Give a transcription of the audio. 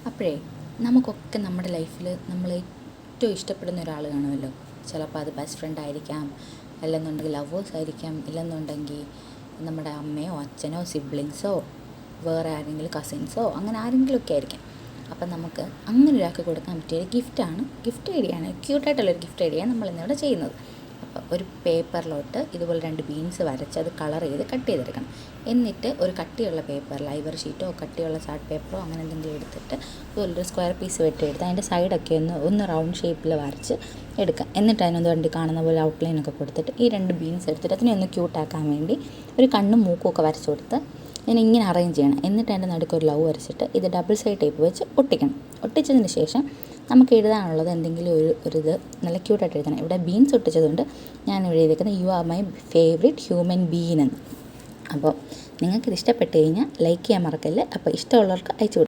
അപ്പോഴേ നമുക്കൊക്കെ നമ്മുടെ ലൈഫിൽ നമ്മൾ ഏറ്റവും ഇഷ്ടപ്പെടുന്ന ഒരാൾ കാണുമല്ലോ. ചിലപ്പോൾ അത് ബെസ്റ്റ് ഫ്രണ്ട് ആയിരിക്കാം, അല്ലെന്നുണ്ടെങ്കിൽ ലവേഴ്സ് ആയിരിക്കാം, ഇല്ലെന്നുണ്ടെങ്കിൽ നമ്മുടെ അമ്മയോ അച്ഛനോ സിബ്ലിങ്സോ വേറെ ആരെങ്കിലും കസിൻസോ അങ്ങനെ ആരെങ്കിലുമൊക്കെ ആയിരിക്കാം. അപ്പം നമുക്ക് അങ്ങനെ ഒരാൾക്ക് കൊടുക്കാൻ പറ്റിയ ഗിഫ്റ്റാണ്, ഗിഫ്റ്റ് ഐഡിയയാണ്, ക്യൂട്ടായിട്ടുള്ളൊരു ഗിഫ്റ്റ് ഐഡിയയാണ് നമ്മളിന്നിവിടെ ചെയ്യുന്നത്. അപ്പോൾ ഒരു പേപ്പറിലോട്ട് ഇതുപോലെ 2 ബീൻസ് വരച്ച് അത് കളർ ചെയ്ത് കട്ട് ചെയ്തെടുക്കണം. എന്നിട്ട് ഒരു കട്ടിയുള്ള പേപ്പറിൽ ഐവർ ഷീറ്റോ കട്ടിയുള്ള ചാർട്ട് പേപ്പറോ അങ്ങനെ എന്തെങ്കിലും എടുത്തിട്ട് ഇതുപോലൊരു സ്ക്വയർ പീസ് വെട്ടിയെടുത്ത് അതിൻ്റെ സൈഡൊക്കെ ഒന്ന് റൗണ്ട് ഷേപ്പിൽ വരച്ച് എടുക്കാം. എന്നിട്ട് അതിനൊന്ന് വണ്ടി കാണുന്ന പോലെ ഔട്ട്ലൈനൊക്കെ കൊടുത്തിട്ട് ഈ 2 ബീൻസ് എടുത്തിട്ട് അതിനെ ഒന്ന് ക്യൂട്ടാക്കാൻ വേണ്ടി ഒരു കണ്ണും മൂക്കും ഒക്കെ വരച്ച് കൊടുത്ത് ഇങ്ങനെ അറേഞ്ച് ചെയ്യണം. എന്നിട്ട് അതിൻ്റെ നടുക്ക് ഒരു ലവ് വരച്ചിട്ട് ഇത് ഡബിൾ സൈഡ് ടേപ്പ് വെച്ച് ഒട്ടിക്കണം. ഒട്ടിച്ചതിന് ശേഷം നമുക്ക് എഴുതാനുള്ളത് എന്തെങ്കിലും ഇത് നല്ല ക്യൂട്ടായിട്ട് എഴുതണം. ഇവിടെ ബീൻസ് ഒട്ടിച്ചതുകൊണ്ട് ഞാനിവിടെ എഴുതിയിരിക്കുന്നത് you are my favourite human been എന്ന്. അപ്പോൾ നിങ്ങൾക്കിത് ഇഷ്ടപ്പെട്ട് കഴിഞ്ഞാൽ ലൈക്ക് ചെയ്യാൻ മറക്കല്ലേ. അപ്പോൾ ഇഷ്ടമുള്ളവർക്ക് അയച്ചു കൊടുക്കും.